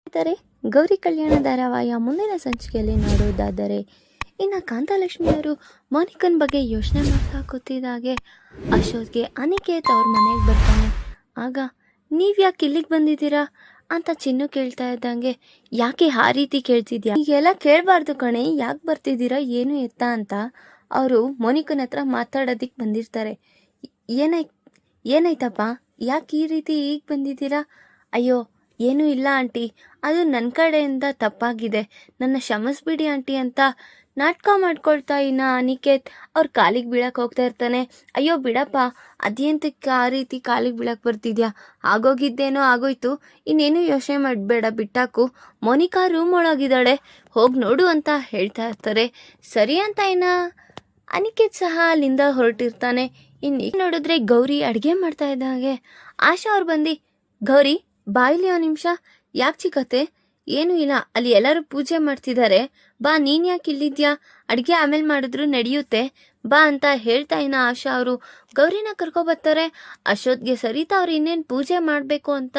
ಇದ್ದಾರೆ ಗೌರಿ ಕಲ್ಯಾಣ ಧಾರಾವಾಹಿಯ ಮುಂದಿನ ಸಂಚಿಕೆಯಲ್ಲಿ ನೋಡುವುದಾದರೆ ಇನ್ನು ಕಾಂತಲಕ್ಷ್ಮಿಯವರು ಮೋನಿಕನ್ ಬಗ್ಗೆ ಯೋಚನೆ ಮಾಡ್ತಾ ಕೂತಿದ್ದಾಗೆ ಅಶೋಕ್ಗೆ ಅನಿಕೇತ್ ಅವ್ರ ಮನೆಗೆ ಬರ್ತಾನೆ. ಆಗ ನೀವ್ಯಾಕೆ ಇಲ್ಲಿಗೆ ಬಂದಿದ್ದೀರಾ ಅಂತ ಚಿನ್ನು ಕೇಳ್ತಾ ಇದ್ದಂಗೆ, ಯಾಕೆ ಆ ರೀತಿ ಕೇಳ್ತಿದ್ಯಾ, ಈಗೆಲ್ಲ ಕೇಳಬಾರ್ದು ಕಣೆ, ಯಾಕೆ ಬರ್ತಿದ್ದೀರಾ ಏನು ಎತ್ತ ಅಂತ ಅವರು ಮೋನಿಕನ್ ಹತ್ರ ಮಾತಾಡೋದಿಕ್ಕೆ ಬಂದಿರ್ತಾರೆ. ಏನಾಯ್ತಪ್ಪ, ಯಾಕೆ ಈ ರೀತಿ ಈಗ ಬಂದಿದ್ದೀರಾ? ಅಯ್ಯೋ ಏನೂ ಇಲ್ಲ ಆಂಟಿ, ಅದು ನನ್ನ ಕಡೆಯಿಂದ ತಪ್ಪಾಗಿದೆ, ನನ್ನ ಕ್ಷಮಿಸ್ಬಿಡಿ ಆಂಟಿ ಅಂತ ನಾಟಕ ಮಾಡ್ಕೊಳ್ತಾ ಇನ್ನ ಅನಿಕೇತ್ ಅವ್ರ ಕಾಲಿಗೆ ಬೀಳಕ್ಕೆ ಹೋಗ್ತಾ ಇರ್ತಾನೆ. ಅಯ್ಯೋ ಬಿಡಪ್ಪ, ಅದೇಂತಕ್ಕೆ ಆ ರೀತಿ ಕಾಲಿಗೆ ಬೀಳಕ್ಕೆ ಬರ್ತಿದ್ಯಾ, ಆಗೋಗಿದ್ದೇನೋ ಆಗೋಯ್ತು, ಇನ್ನೇನು ಯೋಚನೆ ಮಾಡಬೇಡ, ಬಿಟ್ಟಾಕು, ಮೋನಿಕಾ ರೂಮ್ ಒಳಗಿದ್ದಾಳೆ, ಹೋಗಿ ನೋಡು ಅಂತ ಹೇಳ್ತಾ ಇರ್ತಾರೆ. ಸರಿ ಅಂತ ಇನ್ನ ಅನಿಕೇತ್ ಸಹ ಅಲ್ಲಿಂದ ಹೊರಟಿರ್ತಾನೆ. ಇನ್ನು ನೋಡಿದ್ರೆ ಗೌರಿ ಅಡುಗೆ ಮಾಡ್ತಾ ಇದ್ದಾಗೆ ಆಶಾ ಅವ್ರು ಬಂದು, ಗೌರಿ ಬಾಯಿಲಿ ಒಂದು ನಿಮಿಷ, ಯಾಕೆ ಚಿಕ್ಕತ್ತೆ? ಏನೂ ಇಲ್ಲ, ಅಲ್ಲಿ ಎಲ್ಲರೂ ಪೂಜೆ ಮಾಡ್ತಿದ್ದಾರೆ, ಬಾ ನೀನ್ ಯಾಕೆ ಇಲ್ಲಿದ್ಯಾ, ಅಡುಗೆ ಆಮೇಲೆ ಮಾಡಿದ್ರು ನಡೆಯುತ್ತೆ, ಬಾ ಅಂತ ಹೇಳ್ತಾ ಇನ್ನ ಆಶಾ ಅವರು ಗೌರಿನ ಕರ್ಕೊಬರ್ತಾರೆ. ಅಶೋಕ್ಗೆ ಸರಿತಾ ಅವ್ರು ಇನ್ನೇನು ಪೂಜೆ ಮಾಡಬೇಕು ಅಂತ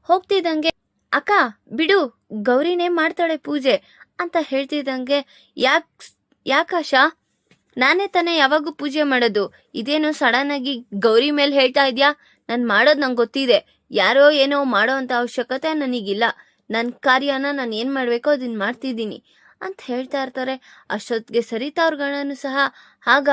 ಹೋಗ್ತಿದ್ದಂಗೆ, ಅಕ್ಕ ಬಿಡು, ಗೌರಿನೇ ಮಾಡ್ತಾಳೆ ಪೂಜೆ ಅಂತ ಹೇಳ್ತಿದ್ದಂಗೆ, ಯಾಕಾಶಾ, ನಾನೇ ತಾನೇ ಯಾವಾಗೂ ಪೂಜೆ ಮಾಡೋದು, ಇದೇನೋ ಸಡನ್ ಆಗಿ ಗೌರಿ ಮೇಲೆ ಹೇಳ್ತಾ ಇದ್ಯಾ? ನಾನು ಮಾಡೋದು ನಂಗೆ ಗೊತ್ತಿದೆ, ಯಾರೋ ಏನೋ ಮಾಡೋ ಅಂತ ಅವಶ್ಯಕತೆ ನನಗಿಲ್ಲ, ನನ್ನ ಕಾರ್ಯನ ನಾನು ಏನು ಮಾಡಬೇಕೋ ಅದನ್ನ ಮಾಡ್ತಿದ್ದೀನಿ ಅಂತ ಹೇಳ್ತಾ ಇರ್ತಾರೆ. ಅಷ್ಟೊತ್ತಿಗೆ ಸರಿತಾ ಅವ್ರ ಗಣನು ಸಹ ಆಗ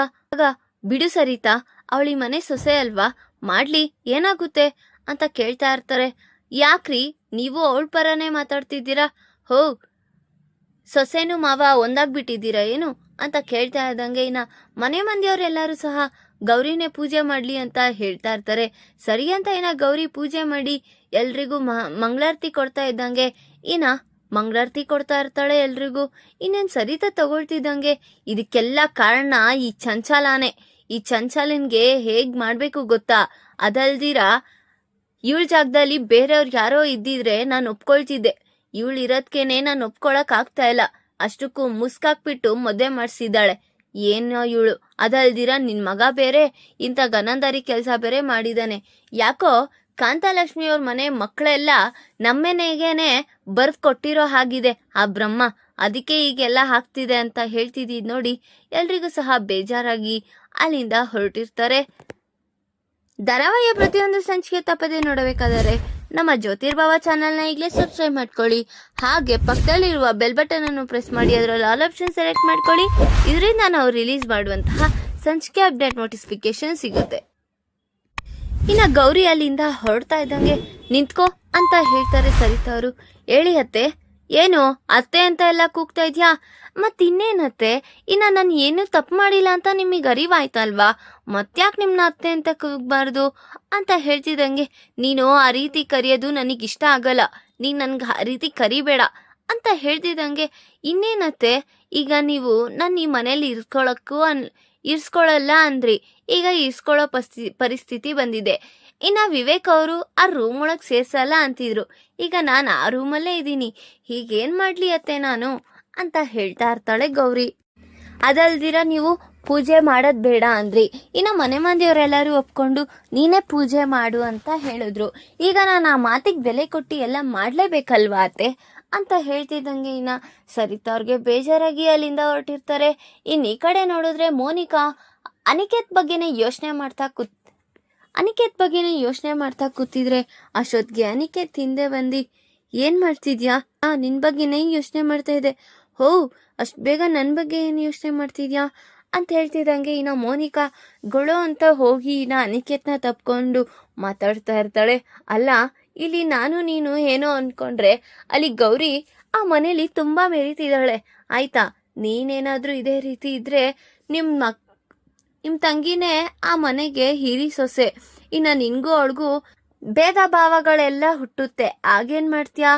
ಬಿಡು ಸರಿತಾ, ಅವಳಿ ಮನೆ ಸೊಸೆ ಅಲ್ವಾ, ಮಾಡ್ಲಿ ಏನಾಗುತ್ತೆ ಅಂತ ಕೇಳ್ತಾ ಇರ್ತಾರೆ. ಯಾಕ್ರಿ ನೀವು ಅವಳ ಪರನೇ ಮಾತಾಡ್ತಿದ್ದೀರಾ, ಹೋ ಸೊಸೆನು ಮಾವ ಒಂದಾಗ್ಬಿಟ್ಟಿದ್ದೀರಾ ಏನು ಅಂತ ಕೇಳ್ತಾ ಇದ್ದಂಗೆ ಇನ್ನ ಮನೆ ಮಂದಿಯವರೆಲ್ಲರೂ ಸಹ ಗೌರಿನೇ ಪೂಜೆ ಮಾಡ್ಲಿ ಅಂತ ಹೇಳ್ತಾ ಇರ್ತಾರೆ. ಸರಿ ಅಂತ ಇನ್ನ ಗೌರಿ ಪೂಜೆ ಮಾಡಿ ಎಲ್ರಿಗೂ ಮಂಗಳಾರತಿ ಕೊಡ್ತಾ ಇದ್ದಂಗೆ ಇನ್ನ ಮಂಗಳಾರತಿ ಕೊಡ್ತಾ ಇರ್ತಾಳೆ ಎಲ್ರಿಗೂ. ಇನ್ನೇನು ಸರಿತಾ ತಗೊಳ್ತಿದ್ದಂಗೆ, ಇದಕ್ಕೆಲ್ಲ ಕಾರಣ ಈ ಚಂಚಲಾನೆ, ಈ ಚಂಚಲನ್ಗೆ ಹೇಗ್ ಮಾಡ್ಬೇಕು ಗೊತ್ತಾ, ಅದಲ್ದಿರ ಇವಳ ಜಾಗದಲ್ಲಿ ಬೇರೆಯವ್ರು ಯಾರೋ ಇದ್ದಿದ್ರೆ ನಾನು ಒಪ್ಕೊಳ್ತಿದ್ದೆ, ಇವಳು ಇರೋದ್ಕೇನೆ ನಾನು ಒಪ್ಕೊಳಕ್ ಆಗ್ತಾ ಇಲ್ಲ, ಅಷ್ಟಕ್ಕೂ ಮುಸ್ಕಾಕ್ಬಿಟ್ಟು ಮದುವೆ ಮಾಡಿಸಿದ್ದಾಳೆ, ಏನೋ ಇವಳು, ಅದಲ್ದಿರ ನಿನ್ ಮಗ ಬೇರೆ ಇಂಥ ಗನಂದಾರಿ ಕೆಲಸ ಬೇರೆ ಮಾಡಿದಾನೆ, ಯಾಕೋ ಕಾಂತಲಕ್ಷ್ಮಿಯವ್ರ ಮನೆ ಮಕ್ಕಳೆಲ್ಲ ನಮ್ಮೆನೆಗೇನೆ ಬರ್ದ್ ಕೊಟ್ಟಿರೋ ಹಾಗಿದೆ ಆ ಬ್ರಹ್ಮ, ಅದಕ್ಕೆ ಈಗೆಲ್ಲ ಆಗ್ತಿದೆ ಅಂತ ಹೇಳ್ತಿದ್ದಿದ್ ನೋಡಿ ಎಲ್ರಿಗೂ ಸಹ ಬೇಜಾರಾಗಿ ಅಲ್ಲಿಂದ ಹೊರಟಿರ್ತಾರೆ. ಧಾರಾವಾಹಿಯ ಪ್ರತಿಯೊಂದು ಸಂಚಿಕೆ ತಪ್ಪದೆ ನೋಡಬೇಕಾದರೆ ನಮ್ಮ ಜ್ಯೋತಿರ್ಭವ ಚಾನಲ್ನ ಈಗಲೇ ಸಬ್ಸ್ಕ್ರೈಬ್ ಮಾಡ್ಕೊಳ್ಳಿ, ಹಾಗೆ ಪಕ್ಕದಲ್ಲಿರುವ ಬೆಲ್ ಬಟನ್ ಅನ್ನು ಪ್ರೆಸ್ ಮಾಡಿ ಅದರಲ್ಲಿ ಆಲ್ ಆಪ್ಷನ್ ಸೆಲೆಕ್ಟ್ ಮಾಡ್ಕೊಳ್ಳಿ. ಇದರಿಂದ ನಾವು ರಿಲೀಸ್ ಮಾಡುವಂತಹ ಸಂಚಿಕೆ ಅಪ್ಡೇಟ್ ನೋಟಿಫಿಕೇಶನ್ ಸಿಗುತ್ತೆ. ಇನ್ನು ಗೌರಿ ಅಲ್ಲಿಂದ ಹೊರಡ್ತಾ ಇದ್ದಂಗೆ ನಿಂತ್ಕೋ ಅಂತ ಹೇಳ್ತಾರೆ ಸರಿತಾ ಅವರು. ಹೇಳಿ ಅತ್ತೆ, ಏನು ಅತ್ತೆ ಅಂತ ಎಲ್ಲ ಕೂಗ್ತಾ ಇದ್ಯಾ, ಮತ್ತಿನ್ನೇನತ್ತೆ, ಇನ್ನ ನಾನು ಏನು ತಪ್ಪು ಮಾಡಿಲ್ಲ ಅಂತ ನಿಮಗೆ ಅರಿವಾಯ್ತಲ್ವಾ, ಮತ್ತ್ಯಾಕೆ ನಿಮ್ನ ಅತ್ತೆ ಅಂತ ಕೂಗ್ಬಾರ್ದು ಅಂತ ಹೇಳ್ತಿದ್ದಂಗೆ, ನೀನು ಆ ರೀತಿ ಕರೆಯೋದು ನನಗಿಷ್ಟ ಆಗಲ್ಲ, ನೀನು ನನ್ಗೆ ಆ ರೀತಿ ಕರಿಬೇಡ ಅಂತ ಹೇಳ್ತಿದ್ದಂಗೆ, ಇನ್ನೇನತ್ತೆ ಈಗ ನೀವು ನನ್ನ ಈ ಮನೇಲಿ ಇರ್ಸ್ಕೊಳ್ಳಲ್ಲ ಅಂದ್ರಿ, ಈಗ ಇರ್ಸ್ಕೊಳ್ಳೋ ಪರಿಸ್ಥಿತಿ ಬಂದಿದೆ, ಇನ್ನು ವಿವೇಕ್ ಅವರು ಆ ರೂಮ್ ಒಳಗೆ ಸೇರ್ಸಲ್ಲ ಅಂತಿದ್ರು, ಈಗ ನಾನು ಆ ರೂಮಲ್ಲೇ ಇದ್ದೀನಿ, ಹೀಗೇನು ಮಾಡಲಿ ಅತ್ತೆ ನಾನು ಅಂತ ಹೇಳ್ತಾ ಇರ್ತಾಳೆ ಗೌರಿ. ಅದಲ್ದಿರ ನೀವು ಪೂಜೆ ಮಾಡೋದು ಬೇಡ ಅಂದ್ರಿ, ಇನ್ನು ಮನೆ ಮಂದಿಯವರೆಲ್ಲರೂ ಒಪ್ಕೊಂಡು ನೀನೇ ಪೂಜೆ ಮಾಡು ಅಂತ ಹೇಳಿದ್ರು, ಈಗ ನಾನು ಆ ಮಾತಿಗೆ ಬೆಲೆ ಕೊಟ್ಟು ಎಲ್ಲ ಮಾಡಲೇಬೇಕಲ್ವಾ ಅತ್ತೆ ಅಂತ ಹೇಳ್ತಿದ್ದಂಗೆ ಇನ್ನ ಸರಿತಾ ಅವ್ರಿಗೆ ಬೇಜಾರಾಗಿ ಅಲ್ಲಿಂದ ಹೊರಟಿರ್ತಾರೆ. ಇನ್ನು ಈ ಕಡೆ ನೋಡಿದ್ರೆ ಮೋನಿಕಾ ಅನಿಕೇತ್ ಬಗ್ಗೆನೇ ಯೋಚನೆ ಮಾಡ್ತಾ ಕೂತಿದ್ರೆ ಅಷ್ಟೊತ್ತಿಗೆ ಅನಿಕೇತ್ ಹಿಂದೆ ಬಂದು, ಏನ್ ಮಾಡ್ತಿದ್ಯಾ, ನಿನ್ ಬಗ್ಗೆನೇ ಯೋಚನೆ ಮಾಡ್ತಾ ಇದೆ, ಹೋ ಅಷ್ಟು ಬೇಗ ನನ್ನ ಬಗ್ಗೆ ಏನು ಯೋಚನೆ ಮಾಡ್ತಿದ್ಯಾ ಅಂತ ಹೇಳ್ತಿದ್ದಂಗೆ ಇನ್ನ ಮೋನಿಕಾ ಗೊಳೋ ಅಂತ ಹೋಗಿ ಇನ್ನ ಅನಿಕೇತ್ನ ತಪ್ಕೊಂಡು ಮಾತಾಡ್ತಾ ಇರ್ತಾಳೆ. ಅಲ್ಲ, ಇಲ್ಲಿ ನಾನು ನೀನು ಏನೋ ಅನ್ಕೊಂಡ್ರೆ ಅಲ್ಲಿ ಗೌರಿ ಆ ಮನೇಲಿ ತುಂಬಾ ಮೆರೀತಿದ್ದಾಳೆ ಆಯ್ತಾ, ನೀನೇನಾದ್ರೂ ಇದೇ ರೀತಿ ಇದ್ರೆ ನಿಮ್ ತಂಗಿನೇ ಆ ಮನೆಗೆ ಹಿರಿ ಸೊಸೆ, ಇನ್ನ ನಿನ್ಗೂ ಅವಳಿಗೂ ಭೇದ ಭಾವಗಳೆಲ್ಲ ಹುಟ್ಟುತ್ತೆ, ಆಗೇನ್ ಮಾಡ್ತೀಯಾ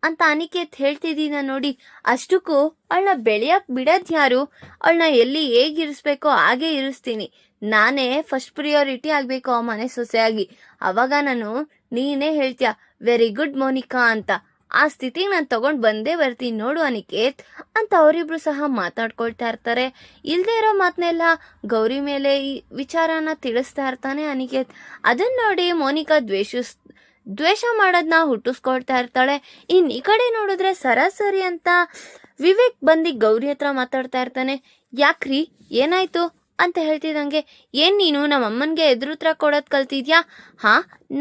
ಅಂತ ಅನಿಕೇತ್ ಹೇಳ್ತಿದ್ದೀನ ನೋಡಿ. ಅಷ್ಟಕ್ಕೂ ಅವಳನ್ನ ಬೆಳೆಯಕ್ ಬಿಡದ್ ಯಾರು, ಅವಳನ್ನ ಎಲ್ಲಿ ಹೇಗಿರಿಸ್ಬೇಕೋ ಹಾಗೆ ಇರಿಸ್ತೀನಿ, ನಾನೇ ಫಸ್ಟ್ ಪ್ರಿಯಾರಿಟಿ ಆಗ್ಬೇಕು ಆ ಮನೆ ಸೊಸೆಯಾಗಿ, ಅವಾಗ ನೀನೇ ಹೇಳ್ತೀಯ ವೆರಿ ಗುಡ್ ಮೋನಿಕಾ ಅಂತ, ಆ ಸ್ಥಿತಿಗೆ ನಾನು ತಗೊಂಡ್ ಬಂದೇ ಬರ್ತೀನಿ ನೋಡು ಅನಿಕೇತ್ ಅಂತ ಅವರಿಬ್ರು ಸಹ ಮಾತಾಡ್ಕೊಳ್ತಾ ಇರ್ತಾರೆ. ಇಲ್ದೇ ಇರೋ ಮಾತನ್ನೆಲ್ಲ ಗೌರಿ ಮೇಲೆ ಈ ವಿಚಾರನ ತಿಳಿಸ್ತಾ ಇರ್ತಾನೆ ಅನಿಕೇತ್. ಅದನ್ನ ನೋಡಿ ಮೋನಿಕಾ ದ್ವೇಷ ಮಾಡೋದನ್ನ ಹುಟ್ಟಿಸ್ಕೊಳ್ತಾ ಇರ್ತಾಳೆ. ಇನ್ನು ಈ ಕಡೆ ನೋಡಿದ್ರೆ ಸರಾಸರಿ ಅಂತ ವಿವೇಕ್ ಬಂದು ಗೌರಿ ಹತ್ರ ಮಾತಾಡ್ತಾ ಇರ್ತಾನೆ. ಯಾಕ್ರಿ ಏನಾಯ್ತು ಅಂತ ಹೇಳ್ತಿದ್ದಂಗೆ, ಏನ್ ನೀನು ನಮ್ಮ ಅಮ್ಮನ್ಗೆ ಎದುರು ಉತ್ತರ ಕೊಡೋದ್ ಕಲ್ತಿದ್ಯಾ? ಹಾ,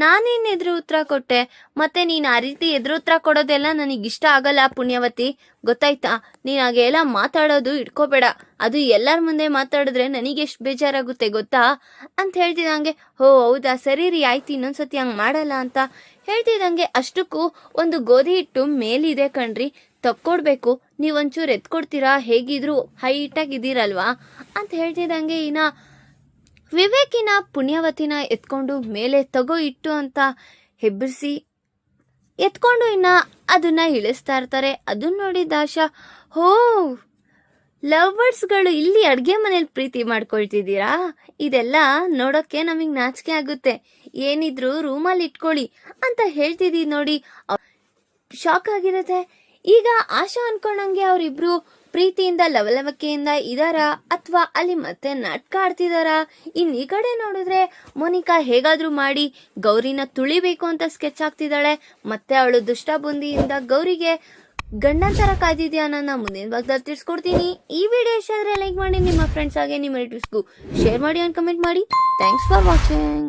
ನಾನೇನ್ ಎದುರು ಉತ್ತರ ಕೊಟ್ಟೆ? ಮತ್ತೆ ನೀನ್ ಆ ರೀತಿ ಎದುರು ಉತ್ತರ ಕೊಡೋದೆಲ್ಲ ನನಗಿಷ್ಟ ಆಗಲ್ಲ ಪುಣ್ಯವತಿ, ಗೊತ್ತಾಯ್ತಾ? ನೀನ್ ಹಾಗೆಲ್ಲ ಮಾತಾಡೋದು ಇಟ್ಕೋಬೇಡ, ಅದು ಎಲ್ಲರ ಮುಂದೆ ಮಾತಾಡಿದ್ರೆ ನನಗೆಷ್ಟು ಬೇಜಾರಾಗುತ್ತೆ ಗೊತ್ತಾ ಅಂತ ಹೇಳ್ತಿದ್ದಂಗೆ, ಹೋ ಹೌದಾ, ಸರಿ ರೀ, ಆಯ್ತು, ಇನ್ನೊಂದ್ಸತಿ ಹಂಗ್ ಮಾಡಲ್ಲ ಅಂತ ಹೇಳ್ತಿದ್ದಂಗೆ, ಅಷ್ಟಕ್ಕೂ ಒಂದು ಗೋಧಿ ಹಿಟ್ಟು ಮೇಲಿದೆ ಕಣ್ರಿ, ತಕ್ಕೊಡ್ಬೇಕು, ನೀವೊಂಚೂರು ಎತ್ಕೊಡ್ತೀರಾ, ಹೇಗಿದ್ರು ಹೈಟಾಗಿದ್ದೀರಲ್ವಾ ಅಂತ ಹೇಳ್ತಿದ್ದಂಗೆ ಇನ್ನ ವಿವೇಕಿನ ಪುಣ್ಯವತಿನ ಎತ್ಕೊಂಡು ಮೇಲೆ ತಗೋ ಇಟ್ಟು ಅಂತ ಹೆಬ್ಬರಿಸಿ ಎತ್ಕೊಂಡು ಇನ್ನ ಅದನ್ನ ಇಳಿಸ್ತಾ ಇರ್ತಾರೆ. ಅದನ್ನ ನೋಡಿದ ಆಶಾ, ಹೋ ಲವ್ ಬರ್ಡ್ಸ್ಗಳು ಇಲ್ಲಿ ಅಡ್ಗೆ ಮನೇಲಿ ಪ್ರೀತಿ ಮಾಡ್ಕೊಳ್ತಿದ್ದೀರಾ? ಇದೆಲ್ಲ ನೋಡೋಕ್ಕೆ ನಮಗ್ ನಾಚಿಕೆ ಆಗುತ್ತೆ, ಏನಿದ್ರು ರೂಮಲ್ಲಿ ಇಟ್ಕೊಳ್ಳಿ ಅಂತ ಹೇಳ್ತಿದ್ದೀವಿ ನೋಡಿ. ಶಾಕ್ ಆಗಿರುತ್ತೆ. ಈಗ ಆಶಾ ಅನ್ಕೊಂಡಂಗೆ ಅವರಿಬ್ರು ಪ್ರೀತಿಯಿಂದ ಲವಲವಿಕೆಯಿಂದ ಇದಾರ ಅಥವಾ ಅಲ್ಲಿ ಮತ್ತೆ ನಾಟಕ ಆಡ್ತಿದಾರ? ಇನ್ ಈ ಕಡೆ ನೋಡಿದ್ರೆ ಮೋನಿಕಾ ಹೇಗಾದ್ರೂ ಮಾಡಿ ಗೌರಿನ ತುಳಿಬೇಕು ಅಂತ ಸ್ಕೆಚ್ ಆಗ್ತಿದ್ದಾಳೆ. ಮತ್ತೆ ಅವಳು ದುಷ್ಟ ಬುಂದಿಯಿಂದ ಗೌರಿಗೆ ಗಂಡಂತರ ಕಾದಿದ್ಯಾ ಅನ್ನೋದನ್ನ ಮುಂದಿನ ಭಾಗದಲ್ಲಿ ತಿಳಿಸ್ಕೊಡ್ತೀನಿ. ಈ ವಿಡಿಯೋ ಇಷ್ಟ ಆದ್ರೆ ಲೈಕ್ ಮಾಡಿ, ನಿಮ್ಮ ಫ್ರೆಂಡ್ಸ್ ಹಾಗೆ ನಿಮ್ಮ ರಿಲೇಟಿವ್ಸ್ಗೂ ಶೇರ್ ಮಾಡಿ ಅಂಡ್ ಕಮೆಂಟ್ ಮಾಡಿ. Thanks for watching.